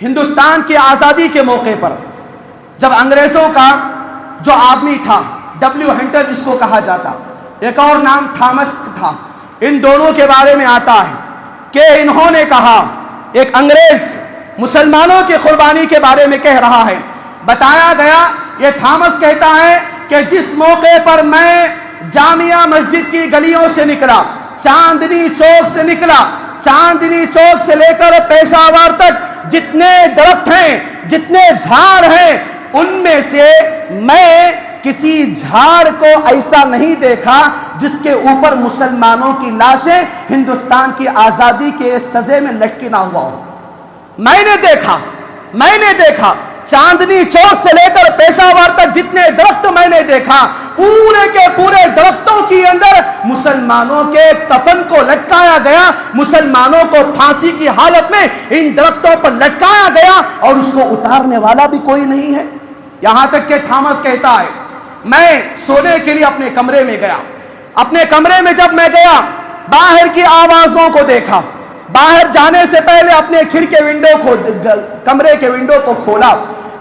ہندوستان کی آزادی کے موقع پر جب انگریزوں کا جو آدمی تھا ڈبلیو ہنٹر جس کو کہا جاتا، ایک اور نام تھامس تھا، ان دونوں کے بارے میں آتا ہے کہ انہوں نے کہا، ایک انگریز مسلمانوں کی قربانی کے بارے میں کہہ رہا ہے، بتایا گیا یہ تھامس کہتا ہے کہ جس موقع پر میں جامعہ مسجد کی گلیوں سے نکلا، چاندنی چوک سے نکلا، چاندنی چوک سے لے کر پیشاور تک جتنے درخت ہیں، جتنے جھاڑ ہیں، ان میں سے میں کسی جھاڑ کو ایسا نہیں دیکھا جس کے اوپر مسلمانوں کی لاشیں ہندوستان کی آزادی کے سزے میں لٹکی نہ ہوا ہو۔ میں نے دیکھا چاندنی چوک سے لے کر پیشاور تک جتنے درخت میں نے دیکھا، پورے کے پورے درختوں کی اندر مسلمانوں کے کفن کو لٹکایا گیا، مسلمانوں کو پھانسی کی حالت میں ان درختوں پر لٹکایا گیا اور اس کو اتارنے والا بھی کوئی نہیں ہے۔ یہاں تک کہ تھامس کہتا ہے میں سونے کے لیے اپنے کمرے میں گیا، اپنے کمرے میں جب میں گیا باہر کی آوازوں کو دیکھا، باہر جانے سے پہلے اپنے کمرے کے ونڈو کو کھولا،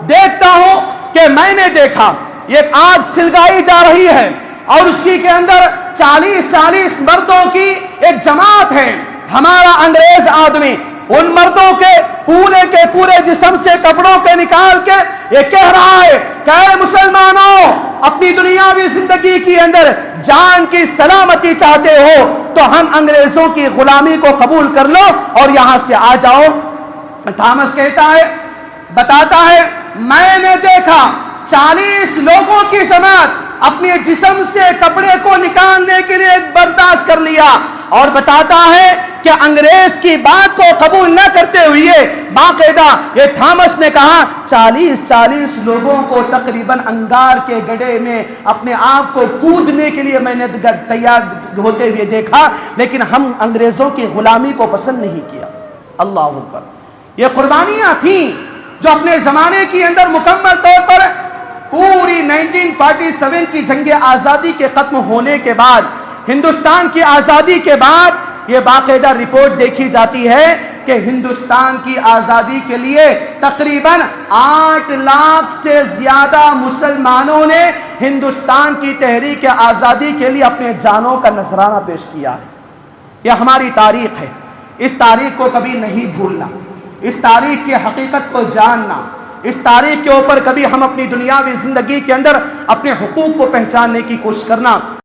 دیکھتا ہوں کہ میں نے دیکھا ایک آگ سلگائی جا رہی ہے اور اس کے اندر 40 مردوں کی ایک جماعت ہے۔ ہمارا انگریز آدمی ان مردوں کے پورے جسم سے کپڑوں کے نکال کے یہ کہہ رہا ہے کہ اے مسلمانوں، اپنی دنیاوی زندگی کے اندر جان کی سلامتی چاہتے ہو تو ہم انگریزوں کی غلامی کو قبول کر لو اور یہاں سے آ جاؤ۔ تھامس کہتا ہے، بتاتا ہے میں نے دیکھا 40 لوگوں کی جماعت اپنے جسم سے کپڑے کو نکالنے کے لیے برداشت کر لیا، اور بتاتا ہے کہ انگریز کی بات کو قبول نہ کرتے ہوئے باقاعدہ یہ تھامس نے کہا 40 لوگوں کو تقریباً انگار کے گڑھے میں اپنے آپ کو کودنے کے لیے میں نے تیار ہوتے ہوئے دیکھا، لیکن ہم انگریزوں کی غلامی کو پسند نہیں کیا۔ اللہ اکبر۔ یہ قربانیاں تھیں جو اپنے زمانے کے اندر مکمل طور پر پوری 1947 کی جنگ آزادی کے ختم ہونے کے بعد، ہندوستان کی آزادی کے بعد یہ باقاعدہ رپورٹ دیکھی جاتی ہے کہ ہندوستان کی آزادی کے لیے تقریباً 8 لاکھ سے زیادہ مسلمانوں نے ہندوستان کی تحریک آزادی کے لیے اپنے جانوں کا نذرانہ پیش کیا ہے۔ یہ ہماری تاریخ ہے، اس تاریخ کو کبھی نہیں بھولنا، اس تاریخ کی حقیقت کو جاننا، اس تاریخ کے اوپر کبھی ہم اپنی دنیاوی زندگی کے اندر اپنے حقوق کو پہچاننے کی کوشش کرنا۔